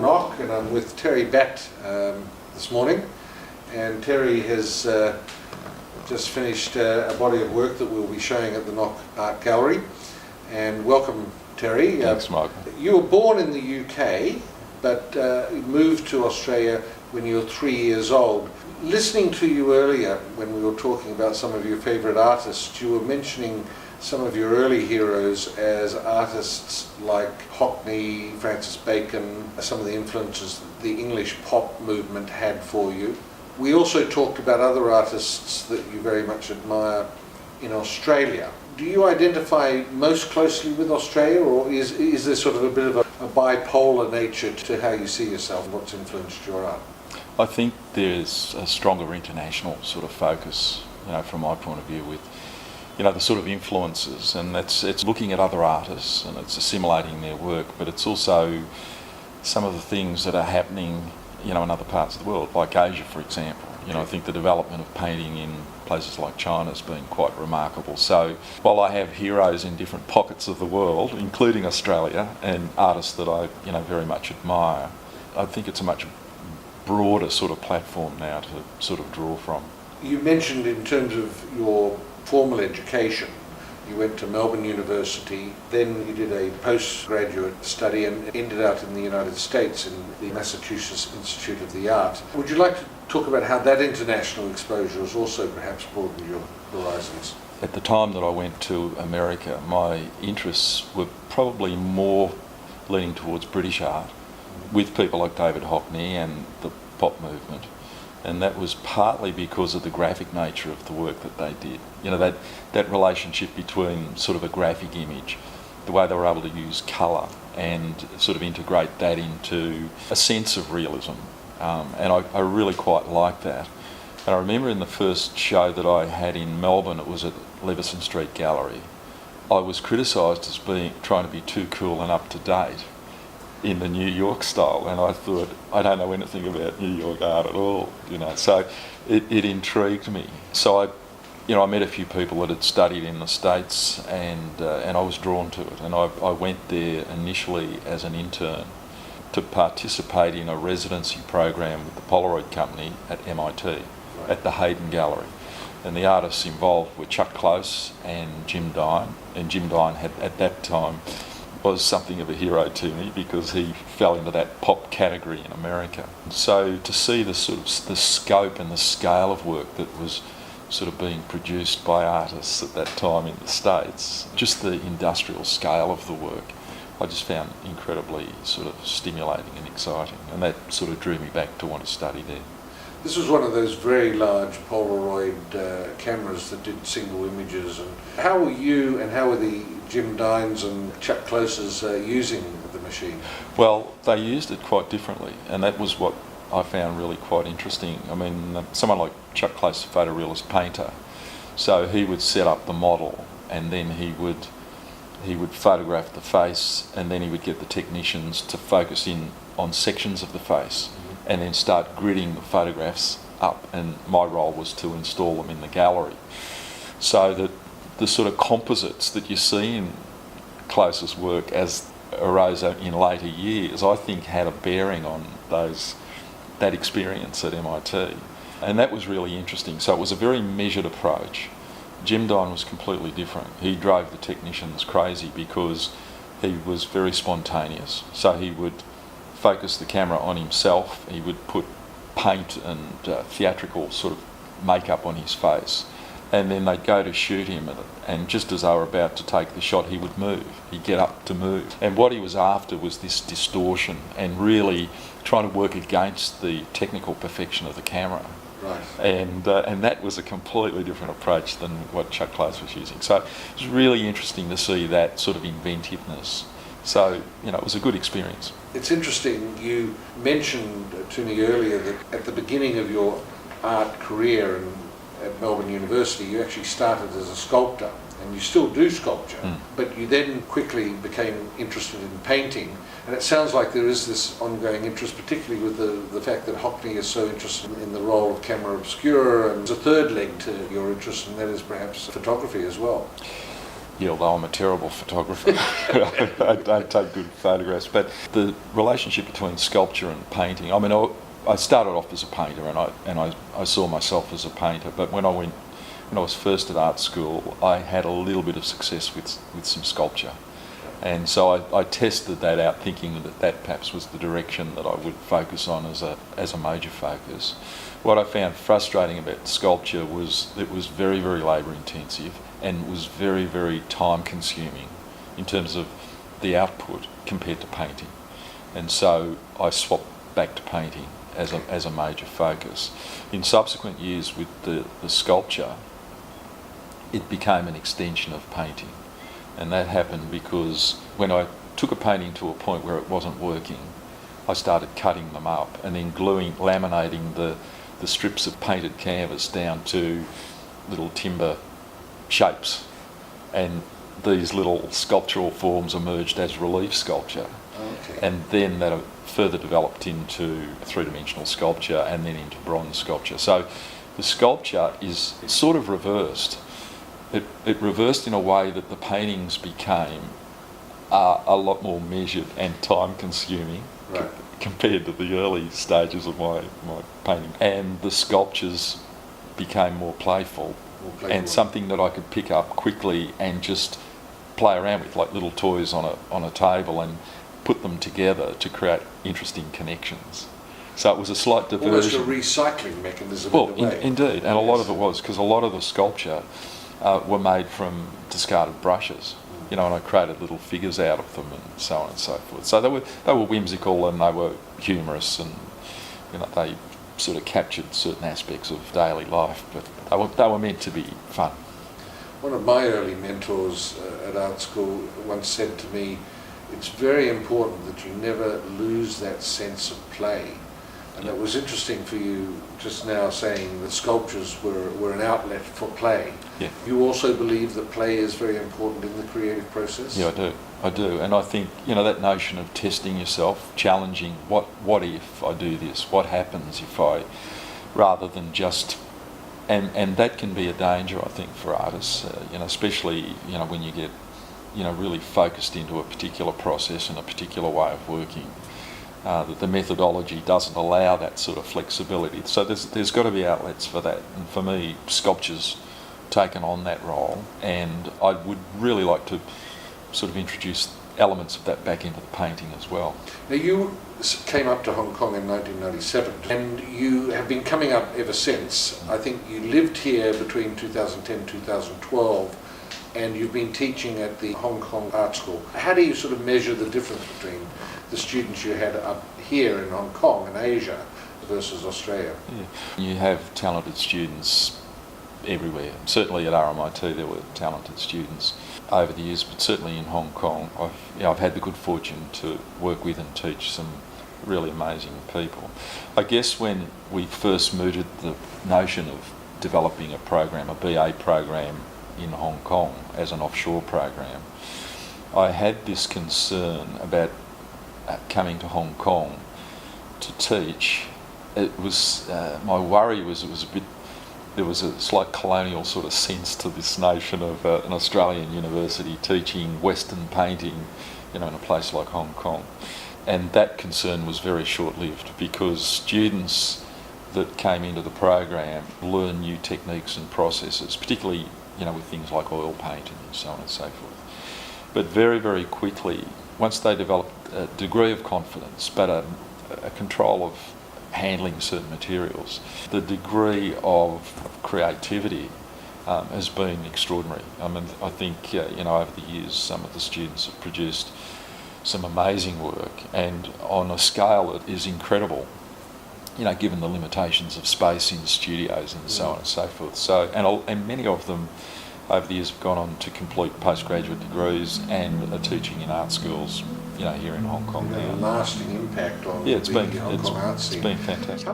Nock, and I'm with Terry Batt this morning, and Terry has just finished a body of work that we'll be showing at the Nock Art Gallery. And welcome, Terry. Thanks, Michael. You were born in the UK, but moved to Australia when you were 3 years old. Listening to you earlier when we were talking about some of your favourite artists, you were mentioning some of your early heroes as artists like Hockney, Francis Bacon, some of the influences the English pop movement had for you. We also talked about other artists that you very much admire in Australia. Do you identify most closely with Australia, or is there sort of a bit of a bipolar nature to how you see yourself? What's influenced your art? I think there's a stronger international sort of focus, from my point of view, with the sort of influences, and it's looking at other artists and it's assimilating their work, but it's also some of the things that are happening, in other parts of the world, like Asia, for example. I think the development of painting in places like China has been quite remarkable. So while I have heroes in different pockets of the world, including Australia, and artists that I, very much admire, I think it's a much broader sort of platform now to sort of draw from. You mentioned in terms of your formal education, you went to Melbourne University, then you did a postgraduate study and ended up in the United States in the Massachusetts Institute of the Arts. Would you like to talk about how that international exposure has also perhaps broadened your horizons? At the time that I went to America, my interests were probably more leaning towards British art, with people like David Hockney and the pop movement. And that was partly because of the graphic nature of the work that they did. That relationship between sort of a graphic image, the way they were able to use colour and sort of integrate that into a sense of realism. And I really quite liked that. And I remember in the first show that I had in Melbourne, it was at Leveson Street Gallery, I was criticised as trying to be too cool and up to date in the New York style, and I thought, I don't know anything about New York art at all, so it intrigued me. So I met a few people that had studied in the States, and I was drawn to it, and I went there initially as an intern to participate in a residency program with the Polaroid company at MIT, at the Hayden Gallery. And the artists involved were Chuck Close and Jim Dine, and Jim Dine had at that time was something of a hero to me because he fell into that pop category in America. So to see the sort of the scope and the scale of work that was sort of being produced by artists at that time in the States, just the industrial scale of the work, I just found incredibly sort of stimulating and exciting, and that sort of drew me back to want to study there. This was one of those very large Polaroid cameras that did single images. And how were you and how were the Jim Dines and Chuck Closes using the machine? Well, they used it quite differently, and that was what I found really quite interesting. I mean, someone like Chuck Close, a photorealist painter, so he would set up the model, and then he would photograph the face, and then he would get the technicians to focus in on sections of the face, and then start gridding the photographs up, and my role was to install them in the gallery. So that the sort of composites that you see in Close's work as arose in later years, I think had a bearing on that experience at MIT. And that was really interesting. So it was a very measured approach. Jim Dine was completely different. He drove the technicians crazy because he was very spontaneous. So he would focus the camera on himself, he would put paint and theatrical sort of makeup on his face, and then they'd go to shoot him, and just as they were about to take the shot, he would move. He'd get up to move. And what he was after was this distortion and really trying to work against the technical perfection of the camera. Right. And that was a completely different approach than what Chuck Close was using. So it was really interesting to see that sort of inventiveness. So, it was a good experience. It's interesting, you mentioned to me earlier that at the beginning of your art career, and at Melbourne University, you actually started as a sculptor, and you still do sculpture, but you then quickly became interested in painting. And it sounds like there is this ongoing interest, particularly with the fact that Hockney is so interested in the role of camera obscura, and there's a third leg to your interest, and that is perhaps photography as well. Yeah, although I'm a terrible photographer, I don't take good photographs. But the relationship between sculpture and painting, I mean, I started off as a painter, and I saw myself as a painter. But when I was first at art school, I had a little bit of success with some sculpture. And so I tested that out, thinking that perhaps was the direction that I would focus on as a major focus. What I found frustrating about sculpture was it was very, very labour intensive and was very, very time consuming in terms of the output compared to painting. And so I swapped back to painting as a major focus. In subsequent years with the sculpture, it became an extension of painting. And that happened because when I took a painting to a point where it wasn't working, I started cutting them up and then laminating the strips of painted canvas down to little timber shapes. And these little sculptural forms emerged as relief sculpture. Okay. And then that further developed into three-dimensional sculpture and then into bronze sculpture. So the sculpture is sort of reversed. It reversed in a way that the paintings became a lot more measured and time-consuming, right, compared to the early stages of my painting. And the sculptures became more playful and something that I could pick up quickly and just play around with, like little toys on a table, and put them together to create interesting connections. So it was a slight diversion. Almost a recycling mechanism. Well, in a way. Indeed, and a lot of it was, because a lot of the sculpture were made from discarded brushes, and I created little figures out of them and so on and so forth. So they were whimsical and they were humorous, and they sort of captured certain aspects of daily life, but they were meant to be fun. One of my early mentors at art school once said to me, it's very important that you never lose that sense of play. And it was interesting for you just now saying that sculptures were an outlet for play. Yeah. You also believe that play is very important in the creative process? Yeah, I do. And I think, that notion of testing yourself, challenging, what if I do this? What happens if I, rather than just, and that can be a danger, I think, for artists, especially, when you get, really focused into a particular process and a particular way of working. That the methodology doesn't allow that sort of flexibility. So there's got to be outlets for that. And for me, sculpture's taken on that role, and I would really like to sort of introduce elements of that back into the painting as well. Now, you came up to Hong Kong in 1997, and you have been coming up ever since. I think you lived here between 2010 and 2012, and you've been teaching at the Hong Kong Art School. How do you sort of measure the difference between the students you had up here in Hong Kong and Asia versus Australia? Yeah. You have talented students everywhere. Certainly at RMIT there were talented students over the years, but certainly in Hong Kong I've had the good fortune to work with and teach some really amazing people. I guess when we first mooted the notion of developing a program, a BA program in Hong Kong as an offshore program, I had this concern about coming to Hong Kong to teach. It was my worry was there was a slight colonial sort of sense to this notion of an Australian university teaching Western painting, in a place like Hong Kong, and that concern was very short-lived, because students that came into the program learn new techniques and processes, particularly with things like oil painting and so on and so forth. But very, very quickly, once they developed a degree of confidence, but a control of handling certain materials, the degree of creativity has been extraordinary. I mean, I think, over the years, some of the students have produced some amazing work, and on a scale that is incredible, given the limitations of space in studios and so on and so forth. So, and many of them over the years have gone on to complete postgraduate degrees and are teaching in art schools, here in Hong Kong. A lasting impact on it's the Hong Kong art scene. It's been fantastic.